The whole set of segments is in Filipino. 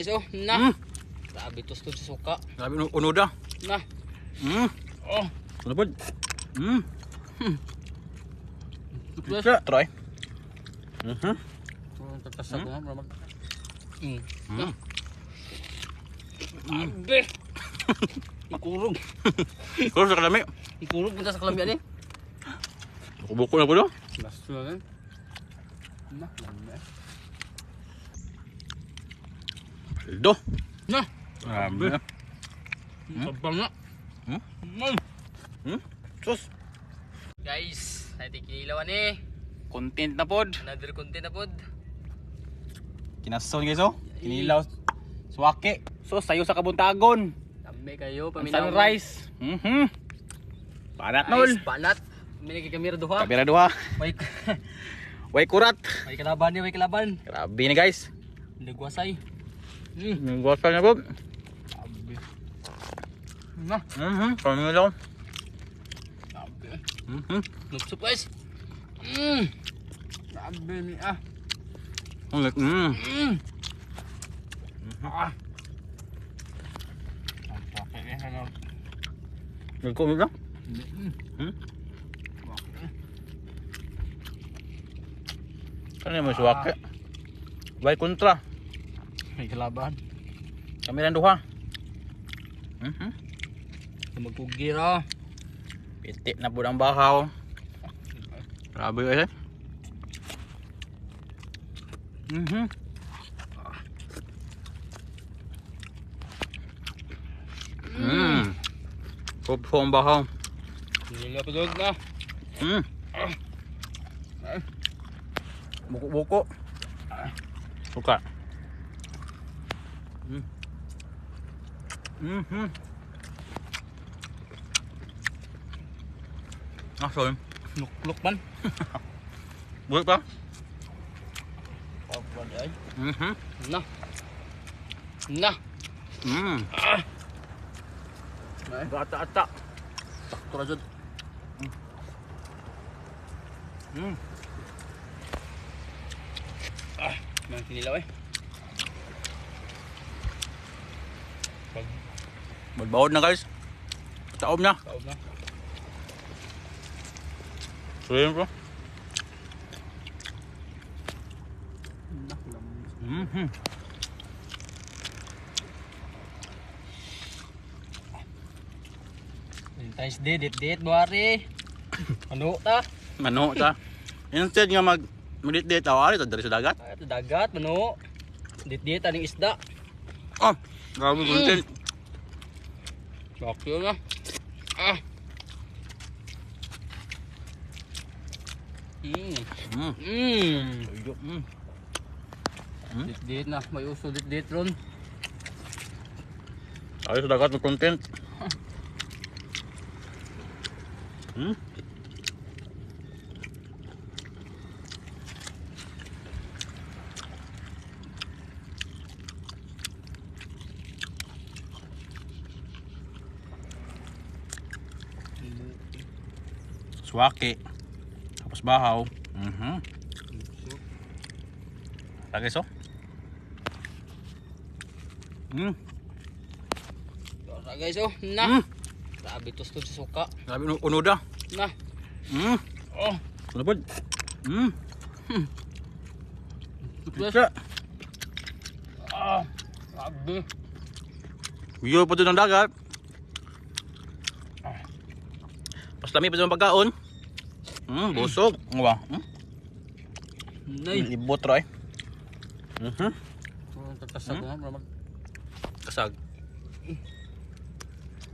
So, na. Grabe tostod sa suka. Grabe unod ah. Na. Oh. Ano po? Isa, try. Tatasag ko nga. Grabe. Ikurog. Kurog sa kalami. Ikurog punta sa kalamian eh. Buko na po do. Basta na. Na. Sildo. Na. Grabe. Sabang nga. Sus. Guys, ay kinilawan eh. Content na pod. Another content na pod. Kinason guys oh. Kinilaw. Suwake. Sus, sayo sa kabuntagon. Dami kayo, Paminaw. Sunrise. Panat Nol. nol. Panat. May kamera duha. Kamera duha. May Way kurat. may kalaban ni, may kalaban. Grabe ni guys. Nagwasay. Nagwasal na po. Na. Pamilaw. Nagsup guys. Grabe ni ah. Nagkumig lang. Ano mo suwake? Way kontra. May kalaban. Kamera duha. Magkugira. Pitik na po ang bahaw. Grabe guys eh. Pupso ang bahaw. Hindi na pagod na. Buko-buko. Suka. Ah, sorry. Lukluk man. Bulik pa? Pagod ay. Na. Na. Gata-ata. Sakto na dyan. May kinilaw eh. Magbawod na guys. Taob na. Taob na. Sorry bro. Valentine's Day, date-date, buwari. Ano ta? Mano ta. Instead nga mag-date-date awari to dari sa dagat. Ito dagat, mano. Date-date, aning isda. Oh, grabe content. Bakyo na. Date-date na, may uso date-date ron. Ayos sa dagat ng content. Suwake. Tapos bahaw. Lagay so. Tara guys oh, na. Grabe tostod sa suka. Grabe unod ah. Na. Oh. Ano po? Isa. Grabe. View po doon ng dagat. Pas lami pa sa pagkaon. Busog. Nga. Nay. Libot roy. Tatasag ko nga. Kasag.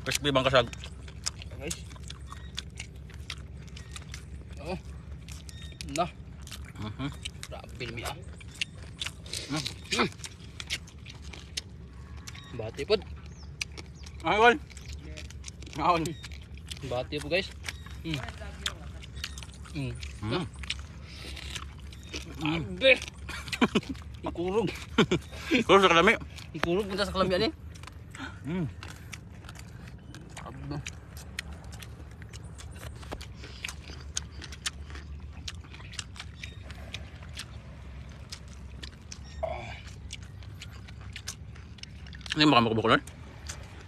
Crispy bang kasag? Guys. Oh. Na. Grabe mi ah. Bati pod. Ay, Ngaon. Bati po guys. Grabe. Ikurog. Kurog sa kalami. Ikurog punta sa kalamian eh. Ini makan buko-buko na.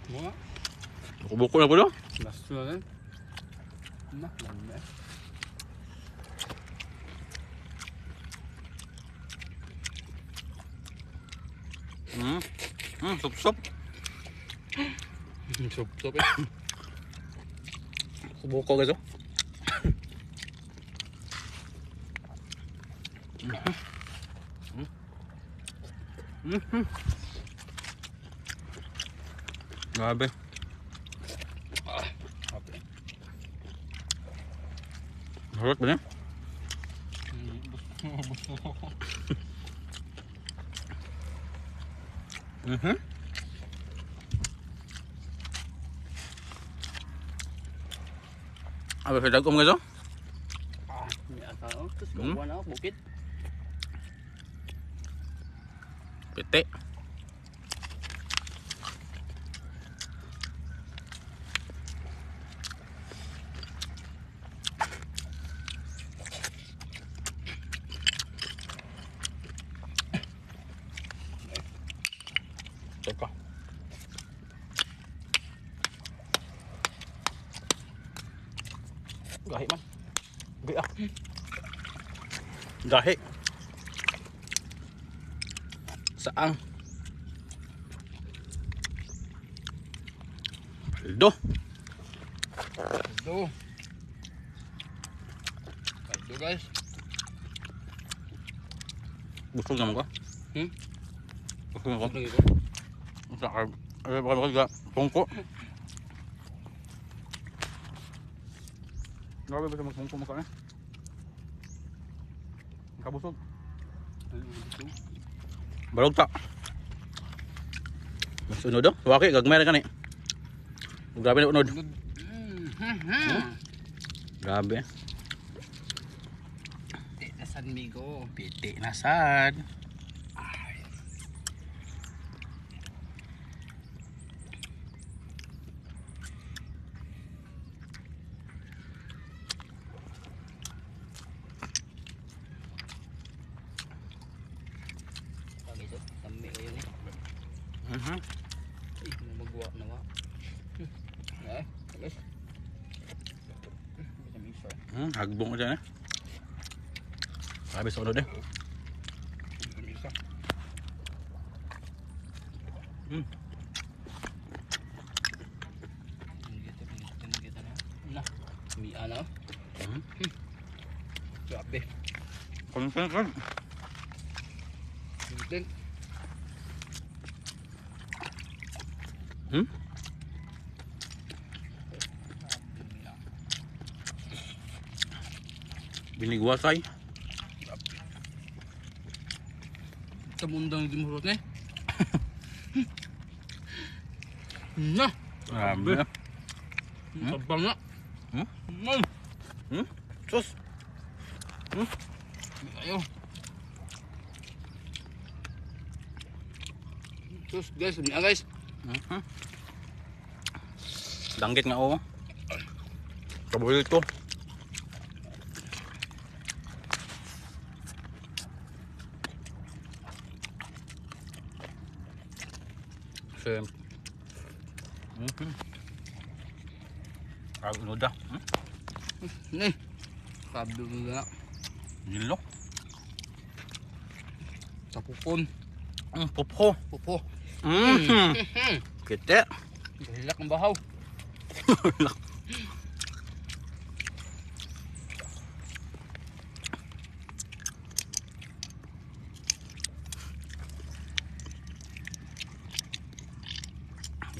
Mga. Buko-buko na po do. Last na rin. Nah, lama. Sup-sup. Sup-sup eh. Buko guys oh. Grabe. Okay. Harap ba niya? Apa sa dagom guys oh? May ata oh. Tapos gawa na ako, bukit. Pete. Teka. Gahi man. Gahi ah. Gahi. Saang. Paldo. Ito. Ito guys. Busog naman ko. Busog naman ko. Ito ito. Ay, baka ga pungko. Grabe ba sa magpungko mo ka eh? Kabusog. Balog ta. Mas unod do. Waki gagmay ra kani. Grabe na unod. Grabe. Piti na San Migo. Piti na sad. Pag ito, tami kayo ni. Ay, magawa na wa. Ay, guys. Bisa mixer. Hagbong ko dyan eh. Grabe sa unod eh. Bisa mixer. Kita na. Nah, mia na. Grabe. Konsen kan. Din. Binigwasay. Tamundang di murot ni. Nah, Grabe. sabang na. Sus. Ayo. Terus guys, ini guys. Danggit nga oh. Kabuhil to. Same. Agak udah. Nih. Kabel juga. Gilo. Tapupon. Pupo. Pupo. Kita. Hilak ng bahaw.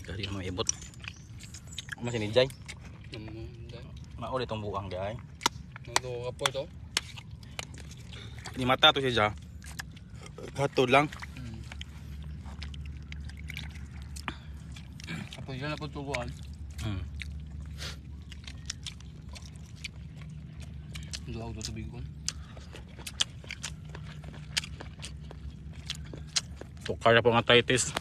Dari ano ibot. Masih ni Jay. Hindi. Mao itong buang Jay. Nando kapo ito. Ni mata to siya. Hatod lang. Kapo yan na po tuguan. Hindi ako tutubig ko. Tukar na po nga titis.